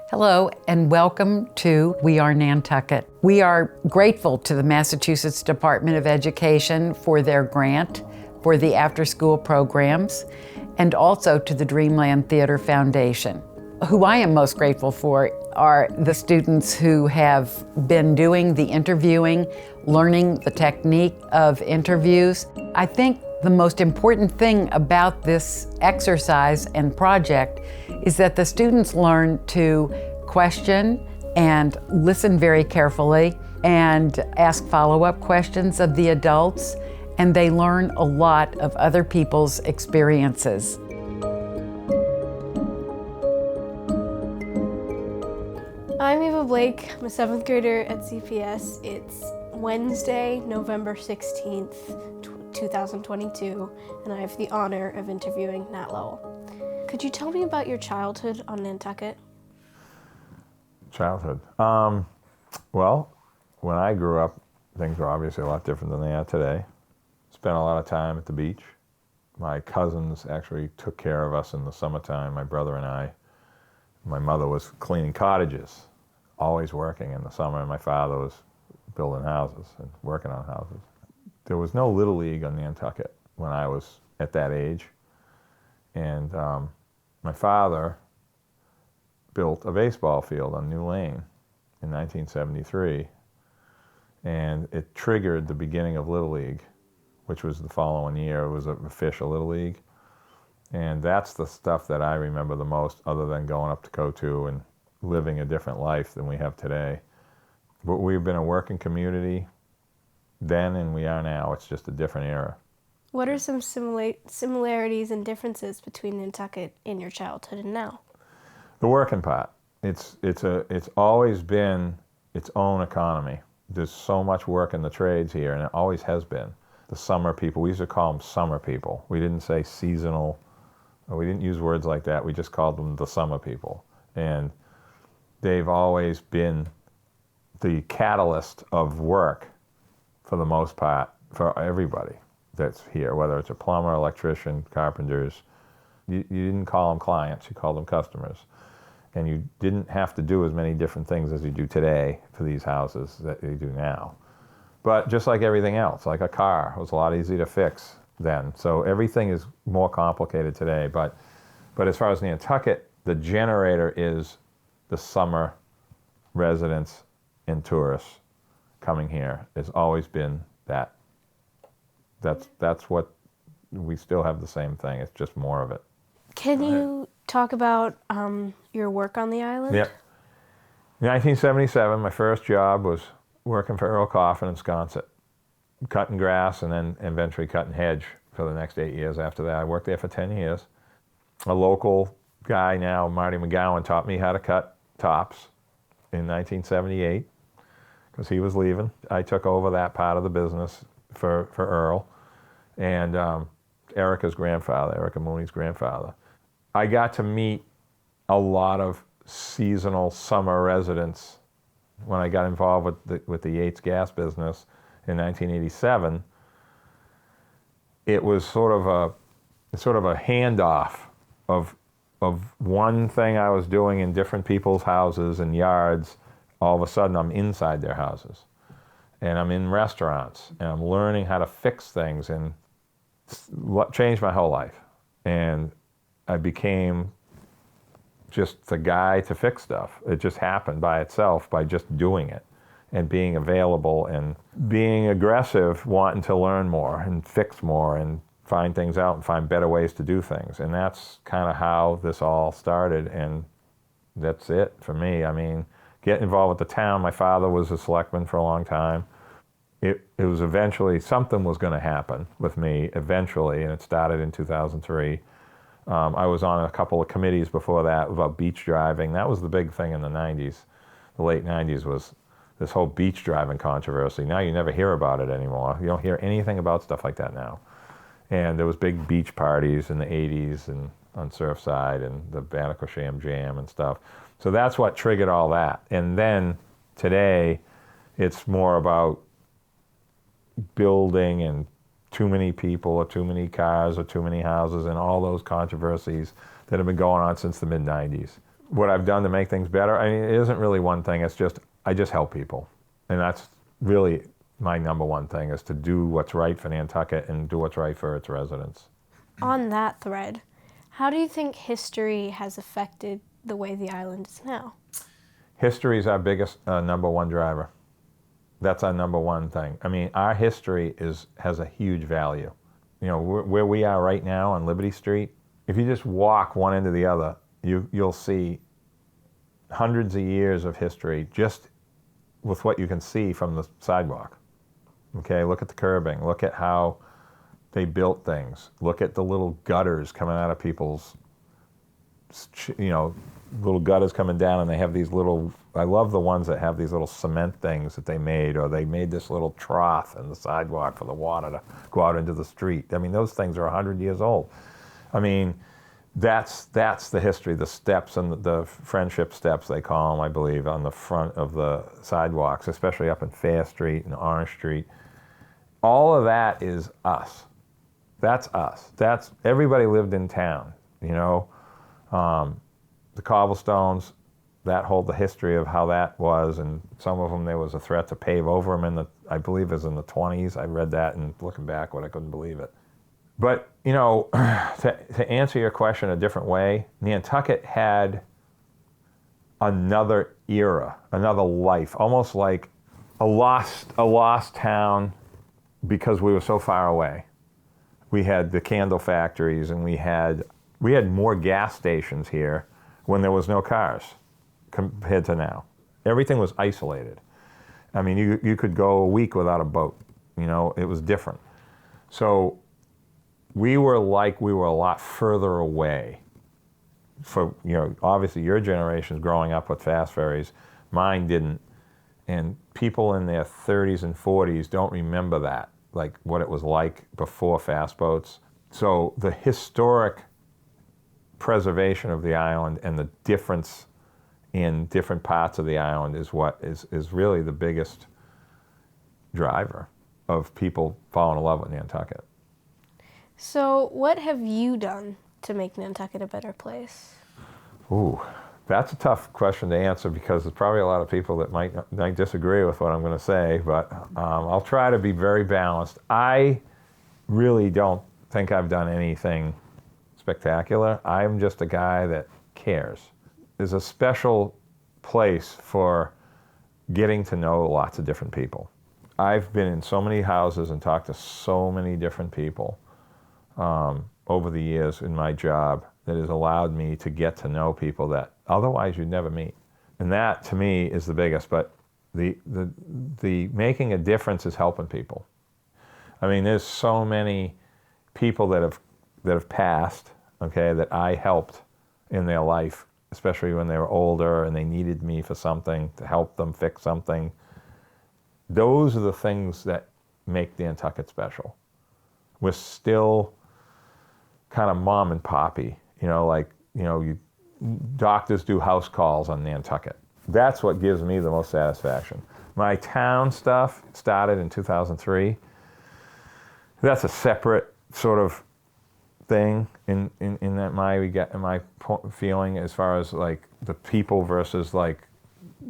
Hello and welcome to We Are Nantucket. We are grateful to the Massachusetts Department of Education for their grant for the after-school programs, and also to the Dreamland Theater Foundation. Who I am most grateful for are the students who have been doing the interviewing, learning the technique of interviews. I think the most important thing about this exercise and project is that the students learn to question and listen very carefully and ask follow-up questions of the adults, and they learn a lot of other people's experiences. I'm Eva Blake. I'm a 7th grader at CPS. It's Wednesday, November 16th, 2022, and I have the honor of interviewing Nat Lowell. Could you tell me about your childhood on Nantucket? Childhood? Well, when I grew up, things were obviously a lot different than they are today. Spent a lot of time at the beach. My cousins actually took care of us in the summertime, my brother and I. My mother was cleaning cottages, always working in the summer, and my father was building houses and working on houses. There was no Little League on Nantucket when I was at that age. And my father built a baseball field on New Lane in 1973. And it triggered the beginning of Little League, which was the following year. It was an official Little League. And that's the stuff that I remember the most, other than going up to Cotu and living a different life than we have today. But we've been a working community then and we are now. It's just a different era. What are some similarities and differences between Nantucket in your childhood and now? The working part. It's always been its own economy. There's so much work in the trades here, and it always has been. The summer people, we used to call them summer people. We didn't say seasonal. We didn't use words like that. We just called them the summer people. And they've always been the catalyst of work for the most part for everybody that's here, whether it's a plumber, electrician, carpenters. You didn't call them clients, you called them customers. And you didn't have to do as many different things as you do today for these houses that you do now. But just like everything else, like a car, it was a lot easier to fix then. So everything is more complicated today. But as far as Nantucket, the generator is the summer residents and tourists coming here. It's always been that. That's what, we still have the same thing. It's just more of it. Can you talk about your work on the island? Yep. In 1977, my first job was working for Earl Coffin in Sconset, cutting grass and then eventually cutting hedge for the next 8 years after that. I worked there for 10 years. A local guy now, Marty McGowan, taught me how to cut tops in 1978 because he was leaving. I took over that part of the business for Earl and Erica Mooney's grandfather. I got to meet a lot of seasonal summer residents when I got involved with the Yates gas business in 1987. It was sort of a handoff of one thing I was doing in different people's houses and yards. All of a sudden I'm inside their houses and I'm in restaurants and I'm learning how to fix things, and changed my whole life. And I became just the guy to fix stuff. It just happened by itself, by just doing it and being available and being aggressive, wanting to learn more and fix more and find things out and find better ways to do things. And that's kind of how this all started, and that's it for me. I mean, get involved with the town. My father was a selectman for a long time. It was eventually, something was going to happen with me eventually, and it started in 2003. I was on a couple of committees before that about beach driving. That was the big thing in the 90s. The late 90s was this whole beach driving controversy. Now you never hear about it anymore. You don't hear anything about stuff like that now. And there was big beach parties in the 80s and on Surfside and the Bannekersham Jam and stuff. So that's what triggered all that. And then today, it's more about building and too many people or too many cars or too many houses and all those controversies that have been going on since the mid-90s. what I've done to make things better, I mean, it isn't really one thing. It's just, I just help people. And that's really my number one thing, is to do what's right for Nantucket and do what's right for its residents. On that thread, how do you think history has affected the way the island is now? History is our biggest number one driver. That's our number one thing. I mean, our history has a huge value. You know, where we are right now on Liberty Street, if you just walk one end to the other, you'll see hundreds of years of history just with what you can see from the sidewalk. Okay, look at the curbing, look at how they built things, look at the little gutters coming out of people's, you know, little gutters coming down, and they have these little, I love the ones that have these little cement things that they made, or they made this little trough in the sidewalk for the water to go out into the street. I mean, those things are 100 years old. I mean, that's the history, the steps and the friendship steps, they call them, I believe, on the front of the sidewalks, especially up in Fair Street and Orange Street. All of that is us. That's us. That's, everybody lived in town, you know. The cobblestones, that hold the history of how that was, and some of them there was a threat to pave over them in the, I believe it was in the 20s. I read that, and looking back, I couldn't believe it. But, you know, to answer your question a different way, Nantucket had another era, another life, almost like a lost town because we were so far away. We had the candle factories, and we had more gas stations here when there was no cars compared to now. Everything was isolated. I mean, you could go a week without a boat. You know, it was different. So we were a lot further away. For, you know, obviously your generation's growing up with fast ferries. Mine didn't. And people in their 30s and 40s don't remember that, like what it was like before fast boats. So the historic preservation of the island and the difference in different parts of the island is what is really the biggest driver of people falling in love with Nantucket. So what have you done to make Nantucket a better place? Ooh, that's a tough question to answer, because there's probably a lot of people that might disagree with what I'm going to say, but I'll try to be very balanced. I really don't think I've done anything spectacular. I'm just a guy that cares. There's a special place for getting to know lots of different people. I've been in so many houses and talked to so many different people over the years in my job that has allowed me to get to know people that otherwise you'd never meet. And that, to me, is the biggest. But the making a difference is helping people. I mean, there's so many people that have passed, okay, that I helped in their life, especially when they were older and they needed me for something, to help them fix something. Those are the things that make Nantucket special. We're still kind of mom and poppy, you know, like, you know, doctors do house calls on Nantucket. That's what gives me the most satisfaction. My town stuff started in 2003. That's a separate sort of thing in that my feeling as far as like the people versus like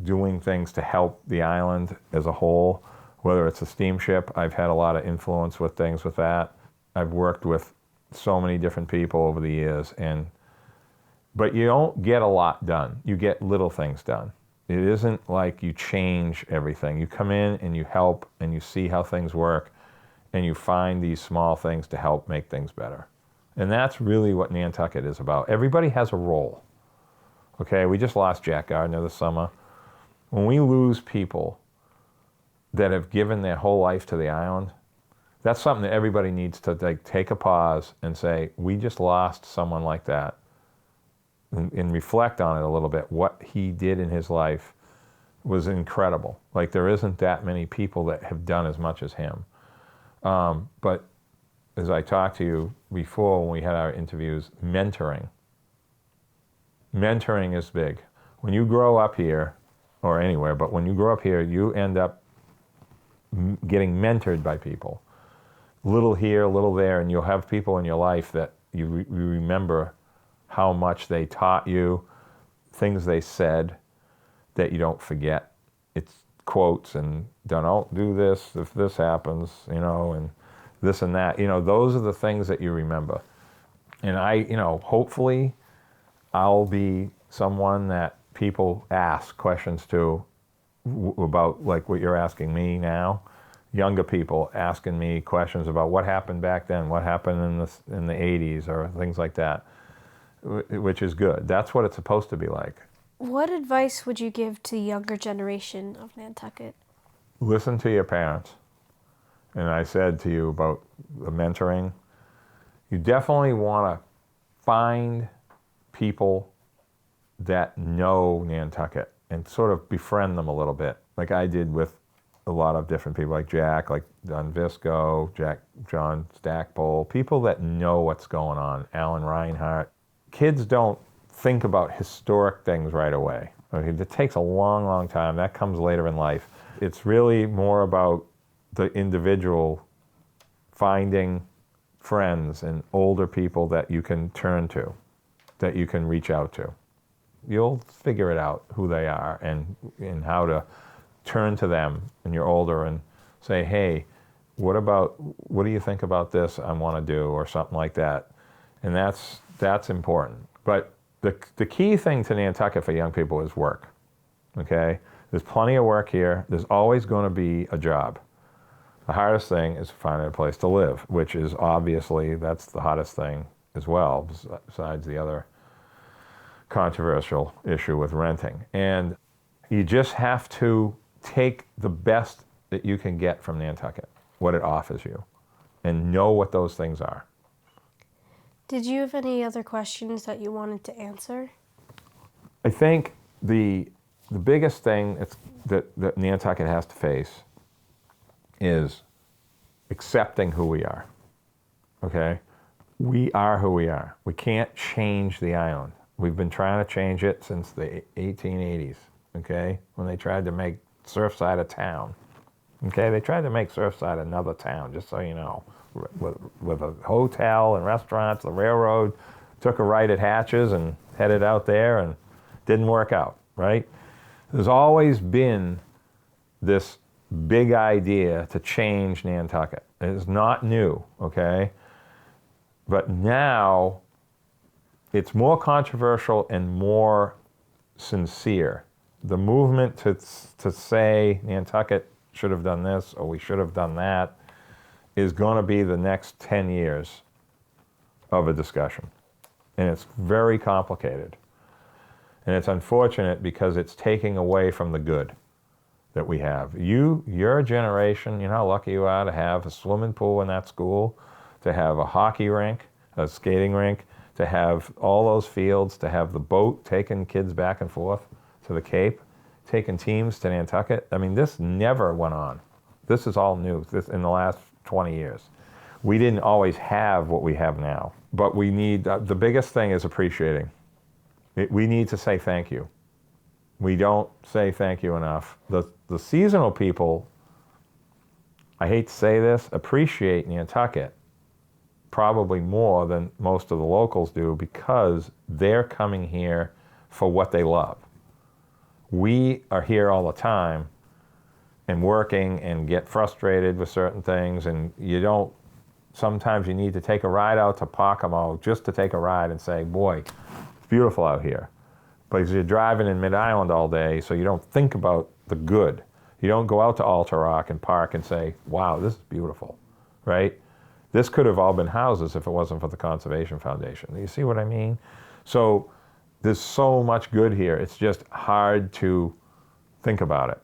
doing things to help the island as a whole, whether it's a steamship. I've had a lot of influence with things with that. I've worked with so many different people over the years, but you don't get a lot done. You get little things done. It isn't like you change everything. You come in and you help and you see how things work, and you find these small things to help make things better. And that's really what Nantucket is about. Everybody has a role. Okay, we just lost Jack Gardner this summer. When we lose people that have given their whole life to the island, that's something that everybody needs to like take a pause and say, we just lost someone like that, and reflect on it a little bit. What he did in his life was incredible. Like, there isn't that many people that have done as much as him. But as I talked to you before when we had our interviews, mentoring is big. When you grow up here, or anywhere, but when you grow up here, you end up getting mentored by people. Little here, little there, and you'll have people in your life that you remember how much they taught you, things they said that you don't forget. It's quotes and don't do this if this happens, and this and that. Those are the things that you remember. And hopefully I'll be someone that people ask questions to about like what you're asking me now. Younger people asking me questions about what happened back then, what happened in the 80s or things like that, which is good. That's what it's supposed to be like. What advice would you give to the younger generation of Nantucket? Listen to your parents. And I said to you about the mentoring, you definitely want to find people that know Nantucket and sort of befriend them a little bit, like I did with a lot of different people, like Jack, like Don Visco, John Stackpole, people that know what's going on, Alan Reinhardt. Kids don't think about historic things right away. Okay, it takes a long, long time. That comes later in life. It's really more about the individual finding friends and older people that you can turn to, that you can reach out to. You'll figure it out, who they are and how to turn to them when you're older and say, hey, what do you think about this I want to do, or something like that. And that's important. But the key thing to Nantucket for young people is work, okay? There's plenty of work here. There's always going to be a job. The hardest thing is finding a place to live, which is obviously, that's the hottest thing as well, besides the other controversial issue with renting. And you just have to take the best that you can get from Nantucket, what it offers you, and know what those things are. Did you have any other questions that you wanted to answer? I think the biggest thing that Nantucket has to face is accepting who we are, okay? We are who we are. We can't change the island. We've been trying to change it since the 1880s, okay? When they tried to make Surfside a town, okay? They tried to make Surfside another town, just so you know, with a hotel and restaurants. The railroad took a right at Hatches and headed out there and didn't work out, right? There's always been this big idea to change Nantucket. It's not new, okay? But now it's more controversial and more sincere. The movement to say Nantucket should have done this or we should have done that is going to be the next 10 years of a discussion. And it's very complicated. And it's unfortunate because it's taking away from the good that we have. Your generation, you know how lucky you are to have a swimming pool in that school, to have a hockey rink, a skating rink, to have all those fields, to have the boat taking kids back and forth to the Cape, taking teams to Nantucket. I mean, this never went on. This is all new in the last 20 years. We didn't always have what we have now, but we need, the biggest thing is appreciating. We need to say thank you. We don't say thank you enough. The seasonal people, I hate to say this, appreciate Nantucket probably more than most of the locals do because they're coming here for what they love. We are here all the time and working and get frustrated with certain things, and sometimes you need to take a ride out to Pocomo just to take a ride and say, boy, it's beautiful out here. Because you're driving in Mid-Island all day, so you don't think about the good. You don't go out to Alta Rock and park and say, wow, this is beautiful, right? This could have all been houses if it wasn't for the Conservation Foundation. You see what I mean? So there's so much good here. It's just hard to think about it.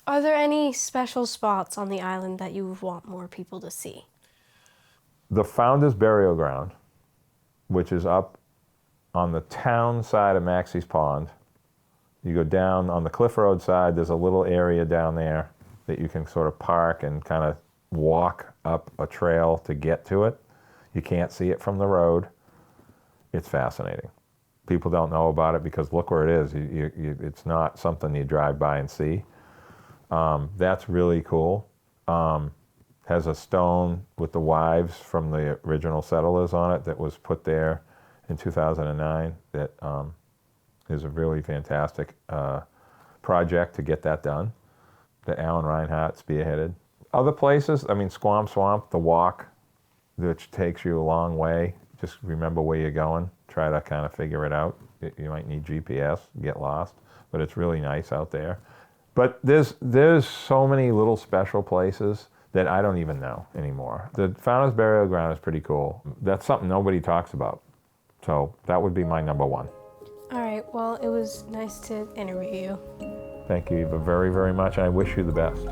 Are there any special spots on the island that you want more people to see? The Founders Burial Ground, which is up on the town side of Maxey's Pond. You go down on the Cliff Road side, there's a little area down there that you can sort of park and kind of walk up a trail to get to it. You can't see it from the road. It's fascinating. People don't know about it because look where it is. It's not something you drive by and see. That's really cool. Has a stone with the wives from the original settlers on it that was put there in 2009 that is a really fantastic project to get that done, that Alan Reinhardt spearheaded. Other places, I mean, Squam Swamp, the walk, which takes you a long way. Just remember where you're going. Try to kind of figure it out. You might need GPS, get lost, but it's really nice out there. But there's so many little special places that I don't even know anymore. The Founders Burial Ground is pretty cool. That's something nobody talks about. So that would be my number one. All right, well, it was nice to interview you. Thank you, Eva, very, very much. I wish you the best.